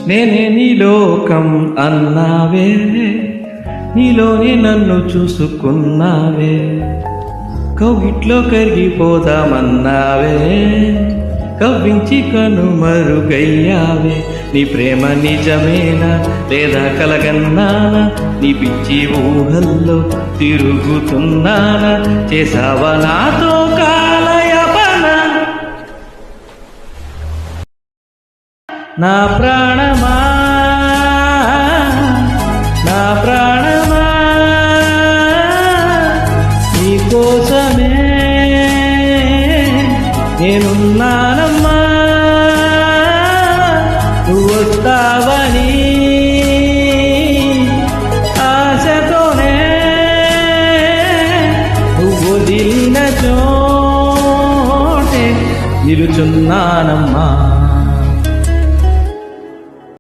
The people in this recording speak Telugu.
నేనే నీ లోకం అన్నావే, నీలోనే నన్ను చూసుకున్నావే, కౌగిట్లో కరిగిపోదామన్నావే, కవ్వించి కనుమరుగయ్యావే. నీ ప్రేమ నిజమేనా లేదా కలగన్నానా, నీ పిచ్చి ఊహల్లో తిరుగుతున్నానా, చేసావా నాతో కాలయాపన. నా ప్రాణమా నా ప్రాణమా నీ కోసమే నేనున్నానమ్మా, నువ్వు వస్తావని ఆశతోనే, నువ్వు వదిలిన చోటే నిలుచున్నానమ్మా.